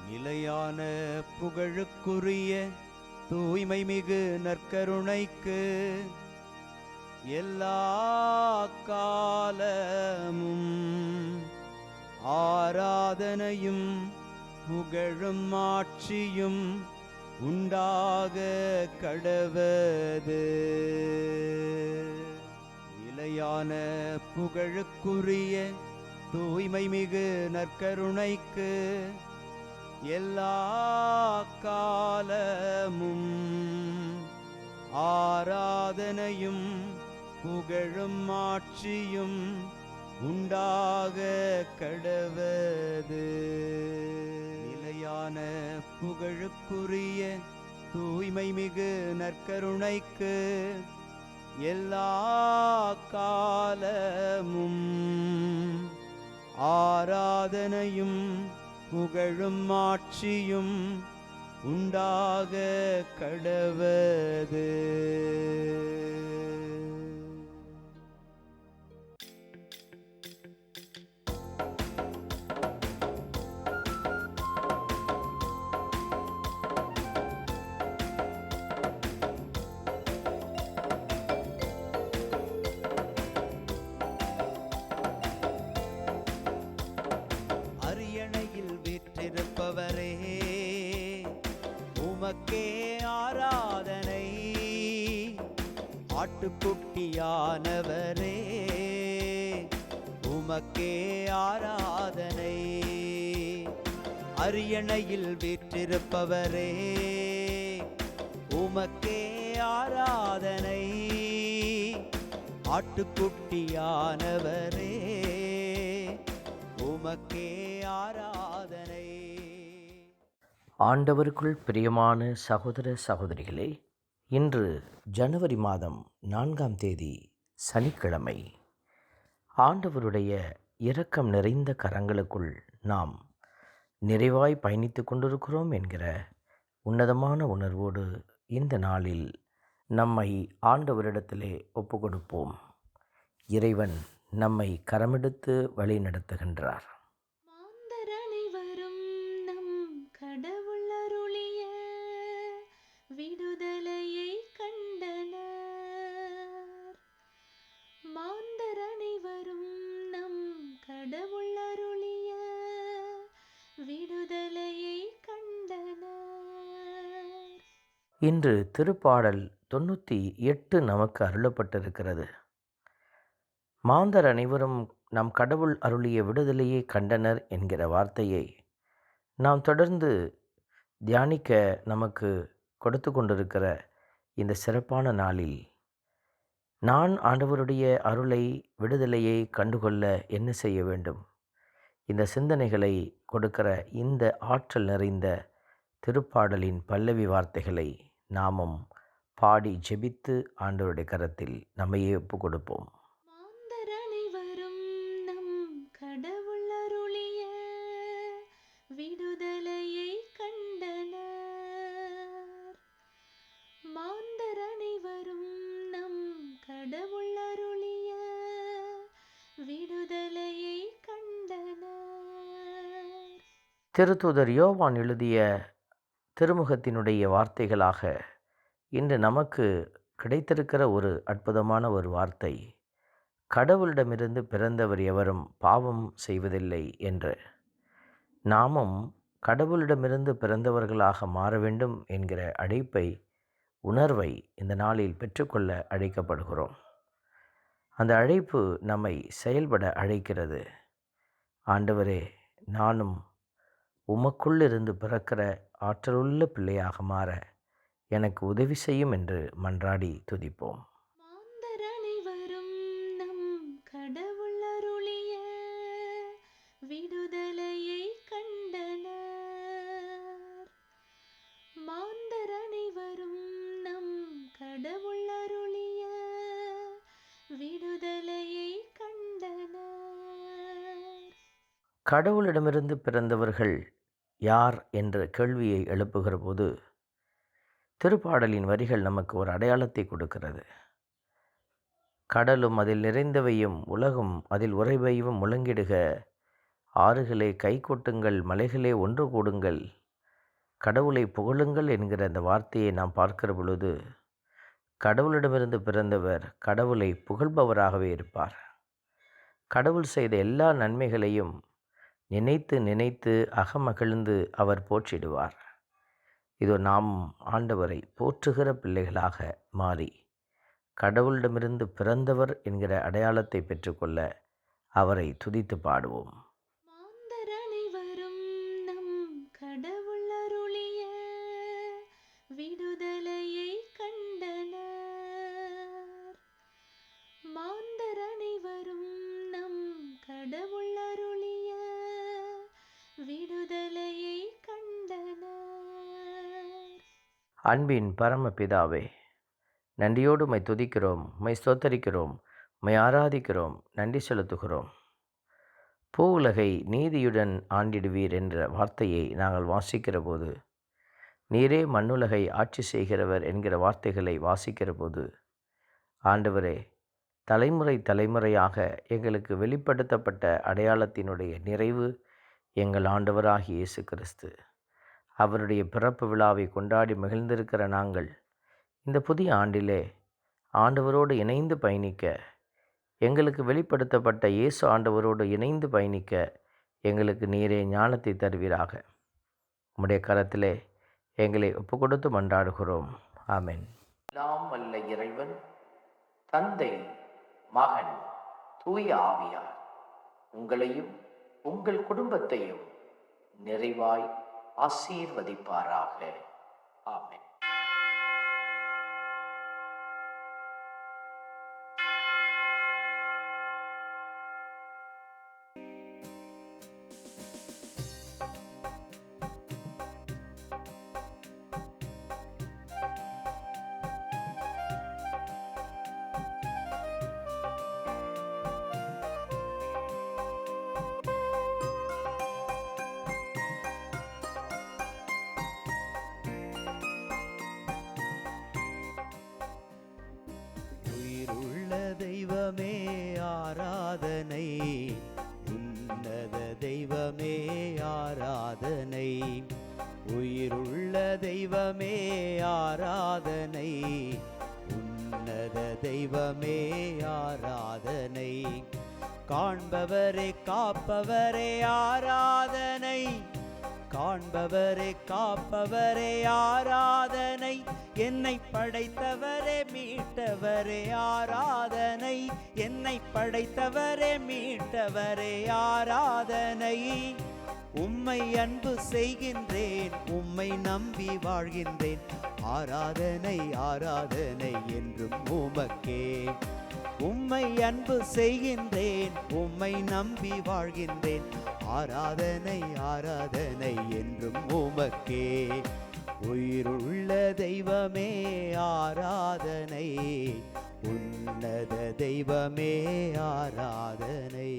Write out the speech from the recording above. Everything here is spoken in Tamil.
நிலையான புகழுக்குரிய தூய்மை மிகு நற்கருணைக்கு எல்லா காலமும் ஆராதனையும் புகழும் ஆட்சியும் உண்டாக கடவது. நிலையான புகழுக்குரிய தூய்மை மிகு நற்கருணைக்கு எல்லா காலமும் ஆராதனையும் புகழும் ஆட்சியும் உண்டாக கடவது. நிலையான புகழுக்குரிய தூய்மை மிகு நற்கருணைக்கு எல்லா காலமும் ஆராதனையும் புகழும் ஆட்சியும் உண்டாக கடவது. அரியணையில் வீற்றிருப்பவரே, உமக்கே ஆராதனை. ஆட்டுக்குட்டியானவரே, உமக்கே ஆராதனை. அரியணையில் வீற்றிருப்பவரே, உமக்கே ஆராதனை. ஆட்டுக்குட்டியானவரே, உமக்கே ஆராதனை. ஆண்டவருக்குள் பிரியமான சகோதர சகோதரிகளே, இன்று ஜனவரி மாதம் 4ஆம் தேதி சனிக்கிழமை. ஆண்டவருடைய இரக்கம் நிறைந்த கரங்களுக்குள் நாம் நிறைவாய் பயணித்து கொண்டிருக்கிறோம் என்கிற உன்னதமான உணர்வோடு இந்த நாளில் நம்மை ஆண்டவரிடத்திலே ஒப்பு கொடுப்போம். இறைவன் நம்மை கரமெடுத்து வழி நடத்துகின்றார். மாந்தர் அனைவரும் நம் கடவுள் அருளிய விடுதலையை கண்டனர். மாந்தர் அனைவரும் நம் கடவுள் அருளிய விடுதலையை கண்டனர். இன்று திருப்பாடல் 98 நமக்கு அருளப்பட்டிருக்கிறது. மாந்தர் அனைவரும் நம் கடவுள் அருளிய விடுதலையை கண்டனர் என்கிற வார்த்தையை நாம் தொடர்ந்து தியானிக்க நமக்கு கொடுத்து கொண்டிருக்கிற இந்த சிறப்பான நாளில் நான் ஆண்டவருடைய அருளை விடுதலையை கண்டுகொள்ள என்ன செய்ய வேண்டும்? இந்த சிந்தனைகளை கொடுக்கிற இந்த ஆற்றல் நிறைந்த திருப்பாடலின் பல்லவி வார்த்தைகளை நாமும் பாடி ஜெபித்து ஆண்டவருடைய கரத்தில் நம்மையே ஒப்பு கொடுப்போம். மாந்தர் அனைவரும் நம் கடவுள் அருளிய விடுதலையை கண்டனர். மாந்தர் அனைவரும் நம் கடவுள் அருளிய விடுதலையை கண்டனர். திருத்தூதர் யோவான் எழுதிய திருமுகத்தினுடைய வார்த்தைகளாக இன்று நமக்கு கிடைத்திருக்கிற ஒரு அற்புதமான ஒரு வார்த்தை, கடவுளிடமிருந்து பிறந்தவர் எவரும் பாவம் செய்வதில்லை என்று. நாமும் கடவுளிடமிருந்து பிறந்தவர்களாக மாற வேண்டும் என்கிற அழைப்பை, உணர்வை இந்த நாளில் பெற்றுக்கொள்ள அழைக்கப்படுகிறோம். அந்த அழைப்பு நம்மை செயல்பட அழைக்கிறது. ஆண்டவரே, நானும் உமக்குள்ளிருந்து பிறக்கிற ஆற்றலுள்ள பிள்ளையாக மாற எனக்கு உதவி செய்யும் என்று மன்றாடி துதிப்போம். மாந்தர் அனைவரும் நம் கடவுள் அருளிய விடுதலையை கண்டனர். மாந்தர் அனைவரும் நம் கடவுள் அருளிய விடுதலையை கண்டனர். கடவுளிடமிருந்து பிறந்தவர்கள் யார் என்ற கேள்வியை எழுப்புகிற போது திருப்பாடலின் வரிகள் நமக்கு ஒரு அடையாளத்தை கொடுக்கிறது. கடலும் அதில் நிறைந்தவையும் உலகும் அதில் உறைவையும் முழங்கிடுக, ஆறுகளே கை கொட்டுங்கள், மலைகளே ஒன்று கூடுங்கள், கடவுளை புகழுங்கள் என்கிற அந்த வார்த்தையை நாம் பார்க்கிற பொழுது, கடவுளிடமிருந்து பிறந்தவர் கடவுளை புகழ்பவராகவே இருப்பார். கடவுள் செய்த எல்லா நன்மைகளையும் நினைத்து நினைத்து அகமகிழ்ந்து அவர் போற்றிடுவார். இதோ நாம் ஆண்டவரை போற்றுகிற பிள்ளைகளாக மாறி கடவுளிடமிருந்து பிறந்தவர் என்கிற அடையாளத்தை பெற்றுக்கொள்ள அவரை துதித்து பாடுவோம். மாந்தர் அனைவரும் நம் கடவுள் அருளிய விடுதலையை கண்டனர். மாந்தர் அனைவரும் நம் கடவுள் அருளிய விடுதலையை கண்டனர். அன்பின் பரமபிதாவே, நன்றியோடு உம்மை துதிக்கிறோம், உம்மை ஸ்தோத்தரிக்கிறோம், உம்மை ஆராதிக்கிறோம், நன்றி செலுத்துகிறோம். பூவுலகை நீதியுடன் ஆண்டிடுவீர் என்ற வார்த்தையை நாங்கள் வாசிக்கிற போது, நீரே மண்ணுலகை ஆட்சி செய்கிறவர் என்கிற வார்த்தைகளை வாசிக்கிற போது, ஆண்டவரே, தலைமுறை தலைமுறையாக எங்களுக்கு வெளிப்படுத்தப்பட்ட அடையாளத்தினுடைய நிறைவு எங்கள் ஆண்டவராகிய இயேசு கிறிஸ்து. அவருடைய பிறப்பு விழாவை கொண்டாடி மகிழ்ந்திருக்கிற நாங்கள் இந்த புதிய ஆண்டிலே ஆண்டவரோடு இணைந்து பயணிக்க, எங்களுக்கு வெளிப்படுத்தப்பட்ட இயேசு ஆண்டவரோடு இணைந்து பயணிக்க எங்களுக்கு நீரே ஞானத்தை தருவீராக. உம்முடைய கரத்திலே எங்களை ஒப்பு கொடுத்து மன்றாடுகிறோம். ஆமென். எல்லாம் வல்ல இறைவன், தந்தை, மகன், தூய ஆவியார் உங்களையும் உங்கள் குடும்பத்தையும் நிறைவாய் ஆசீர்வதிப்பாராக. ஆமென். உயிருள்ள தெய்வமே ஆராதனை, உன்னத தெய்வமே ஆராதனை. உயிருள்ள தெய்வமே ஆராதனை, உன்னத தெய்வமே ஆராதனை. காண்பவரே காப்பவரே ஆராதனை, காண்பவரே காப்பவரே ஆராதனை. என்னை படைத்தவரே மீட்டவரே ஆராதனை, என்னை படைத்தவரே மீட்டவரே ஆராதனை. உம்மை அன்பு செய்கின்றேன், உம்மை நம்பி வாழ்கின்றேன். ஆராதனை ஆராதனை என்றும் உமக்கே. உம்மை அன்பு செய்கின்றேன், உம்மை நம்பி வாழ்கின்றேன். ஆராதனை ஆராதனை என்றும் உமக்கே. உயிருள்ள தெய்வமே ஆராதனை, உன்னத தெய்வமே ஆராதனை.